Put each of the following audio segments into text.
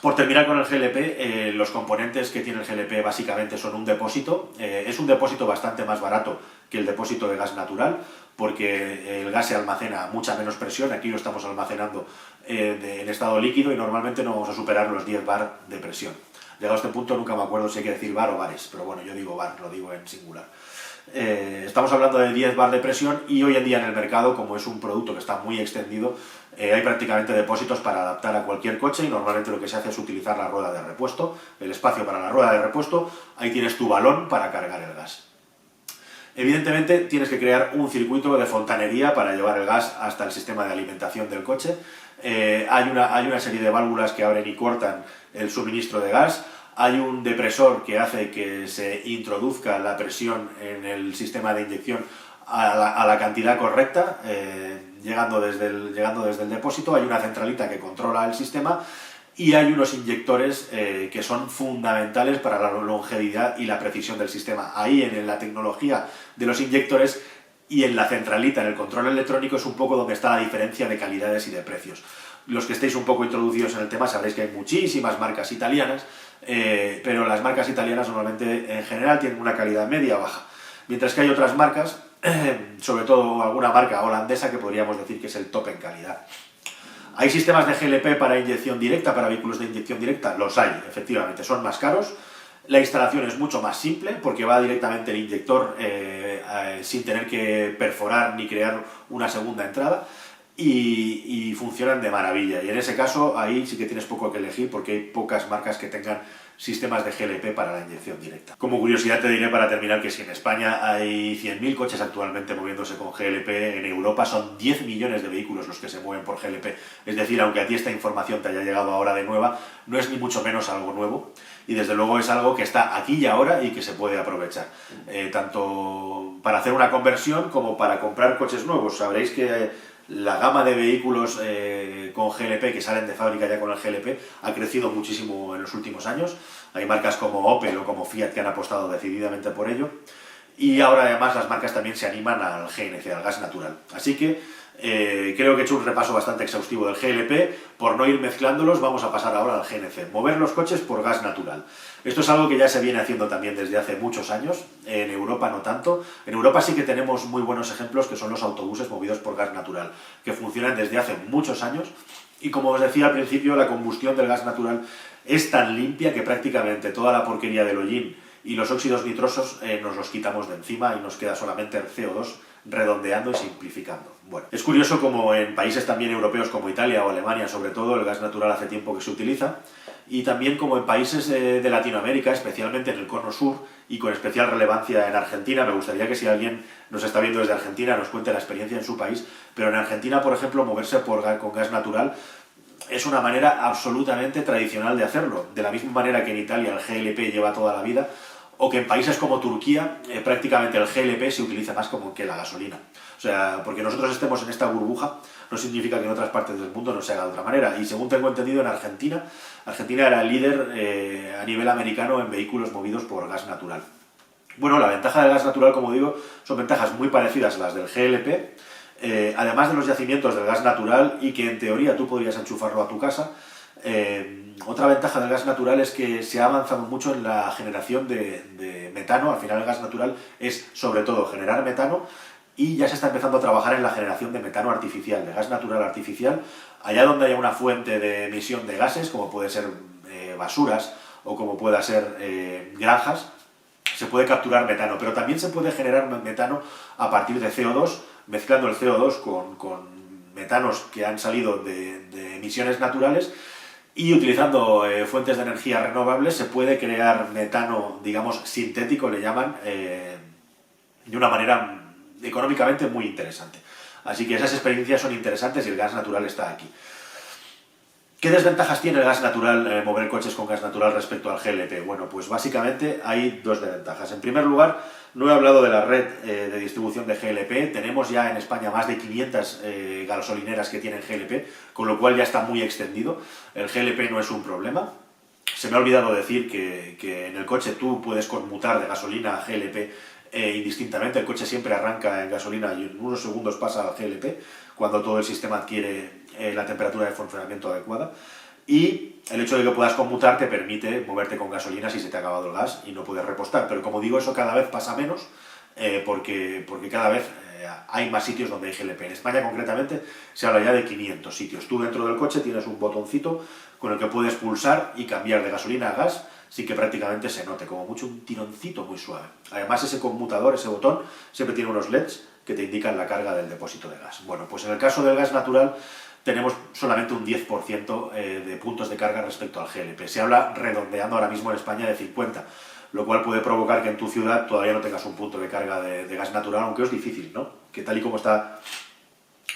Por terminar con el GLP, los componentes que tiene el GLP básicamente son un depósito. Es un depósito bastante más barato que el depósito de gas natural, porque el gas se almacena a mucha menos presión. Aquí lo estamos almacenando en estado líquido y normalmente no vamos a superar los 10 bar de presión. Llegado a este punto nunca me acuerdo si hay que decir bar o bares, pero bueno, yo digo bar, lo digo en singular. Estamos hablando de 10 bar de presión y hoy en día en el mercado, como es un producto que está muy extendido, hay prácticamente depósitos para adaptar a cualquier coche y normalmente lo que se hace es utilizar la rueda de repuesto, el espacio para la rueda de repuesto, ahí tienes tu balón para cargar el gas. Evidentemente tienes que crear un circuito de fontanería para llevar el gas hasta el sistema de alimentación del coche. Hay una serie de válvulas que abren y cortan el suministro de gas. Hay un depresor que hace que se introduzca la presión en el sistema de inyección a la cantidad correcta, llegando desde el depósito. Hay una centralita que controla el sistema y hay unos inyectores que son fundamentales para la longevidad y la precisión del sistema. Ahí en la tecnología de los inyectores y en la centralita, en el control electrónico, es un poco donde está la diferencia de calidades y de precios. Los que estéis un poco introducidos en el tema sabréis que hay muchísimas marcas italianas, pero las marcas italianas normalmente en general tienen una calidad media baja, mientras que hay otras marcas, sobre todo alguna marca holandesa que podríamos decir que es el top en calidad. ¿Hay sistemas de GLP para inyección directa, para vehículos de inyección directa? Los hay, efectivamente, son más caros. La instalación es mucho más simple porque va directamente el inyector sin tener que perforar ni crear una segunda entrada y funcionan de maravilla. Y en ese caso ahí sí que tienes poco que elegir porque hay pocas marcas que tengan sistemas de GLP para la inyección directa. Como curiosidad te diré para terminar que si en España hay 100.000 coches actualmente moviéndose con GLP, en Europa son 10 millones de vehículos los que se mueven por GLP. Es decir, aunque a ti esta información te haya llegado ahora de nueva, no es ni mucho menos algo nuevo y desde luego es algo que está aquí y ahora y que se puede aprovechar. Tanto para hacer una conversión como para comprar coches nuevos. Sabréis que la gama de vehículos con GLP que salen de fábrica ya con el GLP ha crecido muchísimo en los últimos años. Hay marcas como Opel o como Fiat que han apostado decididamente por ello. Y ahora además las marcas también se animan al GNC, al gas natural. Así que creo que he hecho un repaso bastante exhaustivo del GLP. Por no ir mezclándolos, vamos a pasar ahora al GNC. Mover los coches por gas natural. Esto es algo que ya se viene haciendo también desde hace muchos años. En Europa no tanto. En Europa sí que tenemos muy buenos ejemplos que son los autobuses movidos por gas natural, que funcionan desde hace muchos años. Y como os decía al principio, la combustión del gas natural es tan limpia que prácticamente toda la porquería del hollín y los óxidos nitrosos nos los quitamos de encima y nos queda solamente el CO2 redondeando y simplificando. Bueno, es curioso como en países también europeos como Italia o Alemania sobre todo el gas natural hace tiempo que se utiliza y también como en países de Latinoamérica, especialmente en el cono sur y con especial relevancia en Argentina. Me gustaría que si alguien nos está viendo desde Argentina nos cuente la experiencia en su país, pero en Argentina, por ejemplo, moverse con gas natural es una manera absolutamente tradicional de hacerlo, de la misma manera que en Italia el GLP lleva toda la vida, o que en países como Turquía prácticamente el GLP se utiliza más como que la gasolina. O sea, porque nosotros estemos en esta burbuja no significa que en otras partes del mundo no se haga de otra manera. Y según tengo entendido, en Argentina era el líder a nivel americano en vehículos movidos por gas natural. Bueno, la ventaja del gas natural, como digo, son ventajas muy parecidas a las del GLP, además de los yacimientos del gas natural y que en teoría tú podrías enchufarlo a tu casa. Otra ventaja del gas natural es que se ha avanzado mucho en la generación de metano. Al final el gas natural es sobre todo generar metano y ya se está empezando a trabajar en la generación de metano artificial, de gas natural artificial, allá donde haya una fuente de emisión de gases, como puede ser basuras o como pueda ser granjas, se puede capturar metano, pero también se puede generar metano a partir de CO2, mezclando el CO2 con metanos que han salido de emisiones naturales y utilizando fuentes de energía renovables se puede crear metano, digamos, sintético, le llaman, de una manera económicamente muy interesante. Así que esas experiencias son interesantes y el gas natural está aquí. ¿Qué desventajas tiene el gas natural, mover coches con gas natural respecto al GLP? Bueno, pues básicamente hay dos desventajas. En primer lugar, no he hablado de la red de distribución de GLP. Tenemos ya en España más de 500 gasolineras que tienen GLP, con lo cual ya está muy extendido. El GLP no es un problema. Se me ha olvidado decir que en el coche tú puedes conmutar de gasolina a GLP indistintamente. El coche siempre arranca en gasolina y en unos segundos pasa al GLP cuando todo el sistema adquiere la temperatura de funcionamiento adecuada. y el hecho de que puedas conmutar te permite moverte con gasolina si se te ha acabado el gas y no puedes repostar. Pero como digo, eso cada vez pasa menos porque cada vez hay más sitios donde hay GLP. En España concretamente se habla ya de 500 sitios. Tú dentro del coche tienes un botoncito con el que puedes pulsar y cambiar de gasolina a gas sin que prácticamente se note, como mucho un tironcito muy suave. Además ese conmutador, ese botón, siempre tiene unos LEDs que te indican la carga del depósito de gas. Bueno, pues en el caso del gas natural tenemos solamente un 10% de puntos de carga respecto al GLP. Se habla, redondeando ahora mismo en España, de 50, lo cual puede provocar que en tu ciudad todavía no tengas un punto de carga de gas natural, aunque es difícil, ¿no? Que tal y como está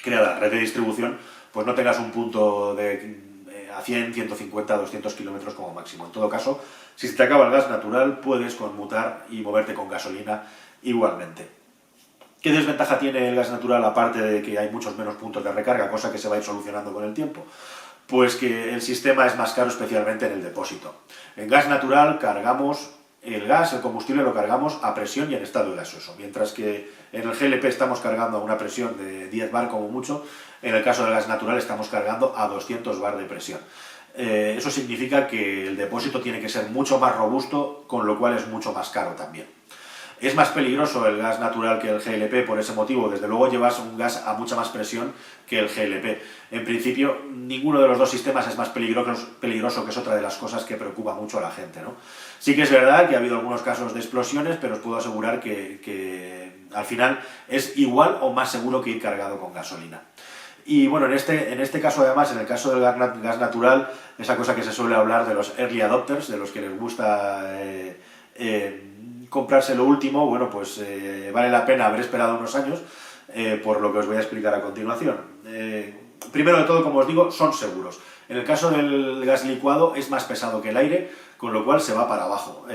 creada la red de distribución, pues no tengas un punto a 100, 150, 200 kilómetros como máximo. En todo caso, si se te acaba el gas natural, puedes conmutar y moverte con gasolina igualmente. ¿Qué desventaja tiene el gas natural, aparte de que hay muchos menos puntos de recarga, cosa que se va a ir solucionando con el tiempo? Pues que el sistema es más caro, especialmente en el depósito. En gas natural cargamos el gas, el combustible lo cargamos a presión y en estado gaseoso, mientras que en el GLP estamos cargando a una presión de 10 bar como mucho, en el caso del gas natural estamos cargando a 200 bar de presión. Eso significa que el depósito tiene que ser mucho más robusto, con lo cual es mucho más caro también. Es más peligroso el gas natural que el GLP por ese motivo. Desde luego llevas un gas a mucha más presión que el GLP. En principio, ninguno de los dos sistemas es más peligroso, que es otra de las cosas que preocupa mucho a la gente, ¿no? Sí que es verdad que ha habido algunos casos de explosiones, pero os puedo asegurar que al final es igual o más seguro que ir cargado con gasolina. Y bueno, en este caso además, en el caso del gas natural, esa cosa que se suele hablar de los early adopters, de los que les gusta comprarse lo último, bueno, pues vale la pena haber esperado unos años, por lo que os voy a explicar a continuación. Primero de todo, como os digo, son seguros. En el caso del gas licuado es más pesado que el aire, con lo cual se va para abajo.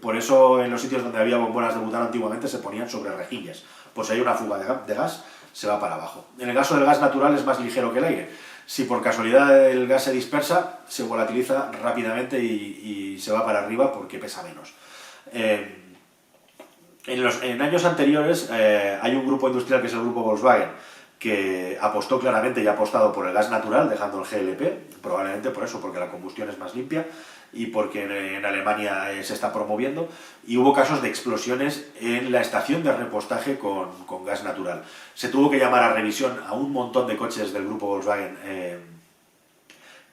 Por eso en los sitios donde había bombonas de butano antiguamente se ponían sobre rejillas. Pues si hay una fuga de gas, se va para abajo. En el caso del gas natural es más ligero que el aire. Si por casualidad el gas se dispersa, se volatiliza rápidamente y se va para arriba porque pesa menos. En años anteriores hay un grupo industrial que es el grupo Volkswagen que apostó claramente y ha apostado por el gas natural, dejando el GLP, probablemente por eso, porque la combustión es más limpia y porque en Alemania se está promoviendo, y hubo casos de explosiones en la estación de repostaje con gas natural. Se tuvo que llamar a revisión a un montón de coches del grupo Volkswagen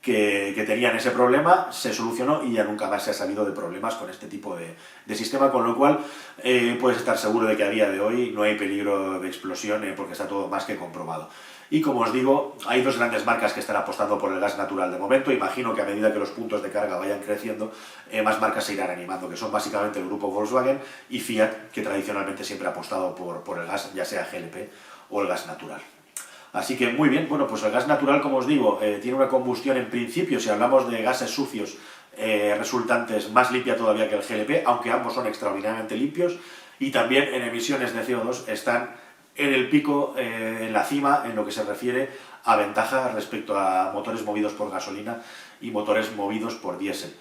que tenían ese problema, se solucionó y ya nunca más se ha salido de problemas con este tipo de sistema, con lo cual puedes estar seguro de que a día de hoy no hay peligro de explosión porque está todo más que comprobado. Y como os digo, hay dos grandes marcas que están apostando por el gas natural de momento. Imagino que a medida que los puntos de carga vayan creciendo, más marcas se irán animando, que son básicamente el grupo Volkswagen y Fiat, que tradicionalmente siempre ha apostado por el gas, ya sea GLP o el gas natural. Así que muy bien, bueno, pues el gas natural, como os digo, tiene una combustión en principio, si hablamos de gases sucios resultantes, más limpia todavía que el GLP, aunque ambos son extraordinariamente limpios, y también en emisiones de CO2 están en el pico, en la cima, en lo que se refiere a ventaja respecto a motores movidos por gasolina y motores movidos por diésel.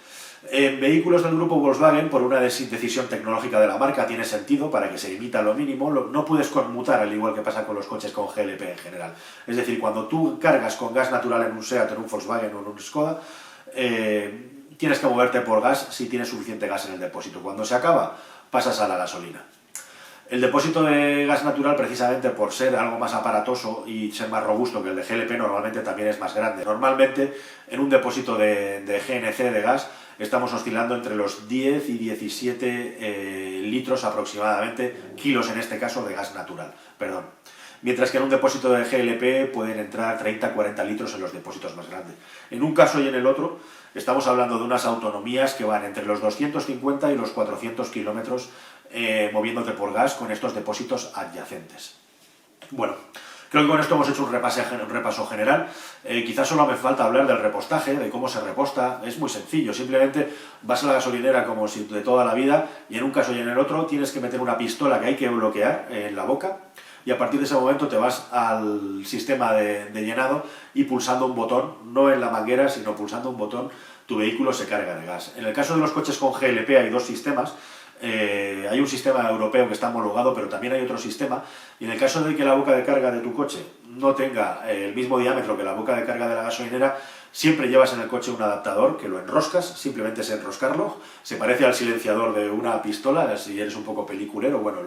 En vehículos del grupo Volkswagen, por una decisión tecnológica de la marca, tiene sentido para que se limita lo mínimo. No puedes conmutar, al igual que pasa con los coches con GLP en general. Es decir, cuando tú cargas con gas natural en un SEAT, en un Volkswagen o en un Skoda, tienes que moverte por gas si tienes suficiente gas en el depósito. Cuando se acaba, pasas a la gasolina. El depósito de gas natural, precisamente por ser algo más aparatoso y ser más robusto que el de GLP, normalmente también es más grande. Normalmente, en un depósito de GNC de gas, estamos oscilando entre los 10 y 17 litros aproximadamente, kilos en este caso, de gas natural, perdón. Mientras que en un depósito de GLP pueden entrar 30-40 litros en los depósitos más grandes. En un caso y en el otro, estamos hablando de unas autonomías que van entre los 250 y los 400 kilómetros moviéndote por gas con estos depósitos adyacentes. Bueno, creo que con esto hemos hecho un repaso general. Quizás solo me falta hablar del repostaje, de cómo se reposta. Es muy sencillo, simplemente vas a la gasolinera como si de toda la vida, y en un caso y en el otro tienes que meter una pistola que hay que bloquear en la boca, y a partir de ese momento te vas al sistema de llenado y pulsando un botón, no en la manguera, sino pulsando un botón, tu vehículo se carga de gas. En el caso de los coches con GLP hay dos sistemas. hay un sistema europeo que está homologado, pero también hay otro sistema, y en el caso de que la boca de carga de tu coche no tenga el mismo diámetro que la boca de carga de la gasolinera, siempre llevas en el coche un adaptador que lo enroscas, simplemente es enroscarlo, se parece al silenciador de una pistola, si eres un poco peliculero, bueno,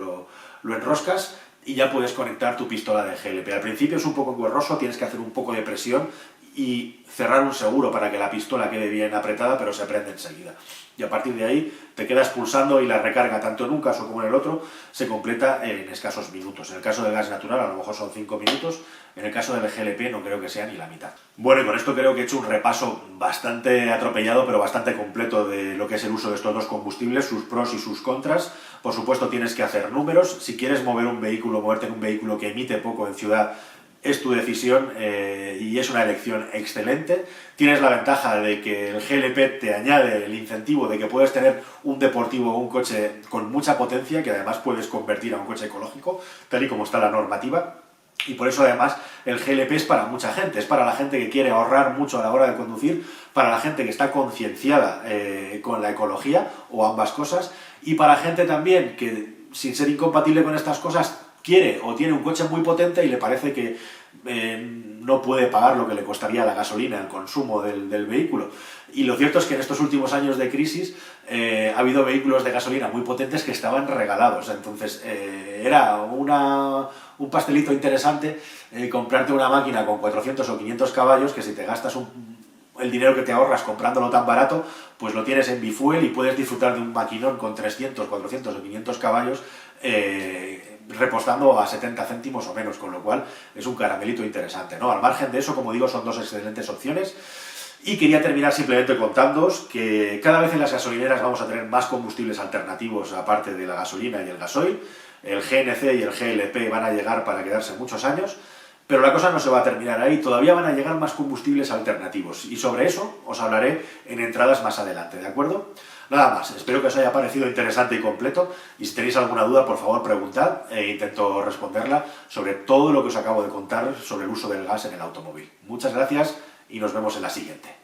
lo enroscas y ya puedes conectar tu pistola de GLP. Al principio es un poco engorroso, tienes que hacer un poco de presión y cerrar un seguro para que la pistola quede bien apretada, pero se prende enseguida. Y a partir de ahí te quedas pulsando y la recarga, tanto en un caso como en el otro, se completa en escasos minutos. En el caso del gas natural a lo mejor son 5 minutos, en el caso del GLP no creo que sea ni la mitad. Bueno, y con esto creo que he hecho un repaso bastante atropellado, pero bastante completo de lo que es el uso de estos dos combustibles, sus pros y sus contras. Por supuesto tienes que hacer números. Si quieres moverte en un vehículo que emite poco en ciudad, es tu decisión y es una elección excelente. Tienes la ventaja de que el GLP te añade el incentivo de que puedes tener un deportivo o un coche con mucha potencia, que además puedes convertir a un coche ecológico, tal y como está la normativa. Y por eso además el GLP es para mucha gente, es para la gente que quiere ahorrar mucho a la hora de conducir, para la gente que está concienciada con la ecología o ambas cosas, y para gente también que, sin ser incompatible con estas cosas, quiere o tiene un coche muy potente y le parece que no puede pagar lo que le costaría la gasolina, el consumo del vehículo. Y lo cierto es que en estos últimos años de crisis ha habido vehículos de gasolina muy potentes que estaban regalados. Entonces era un pastelito interesante comprarte una máquina con 400 o 500 caballos que si te gastas el dinero que te ahorras comprándolo tan barato, pues lo tienes en Bifuel y puedes disfrutar de un maquinón con 300, 400 o 500 caballos repostando a 70 céntimos o menos, con lo cual es un caramelito interesante, ¿no? Al margen de eso, como digo, son dos excelentes opciones. Y quería terminar simplemente contándoos que cada vez en las gasolineras vamos a tener más combustibles alternativos aparte de la gasolina y el gasoil. El GNC y el GLP van a llegar para quedarse muchos años, pero la cosa no se va a terminar ahí, todavía van a llegar más combustibles alternativos y sobre eso os hablaré en entradas más adelante, ¿de acuerdo? Nada más, espero que os haya parecido interesante y completo y si tenéis alguna duda por favor preguntad e intento responderla sobre todo lo que os acabo de contar sobre el uso del gas en el automóvil. Muchas gracias y nos vemos en la siguiente.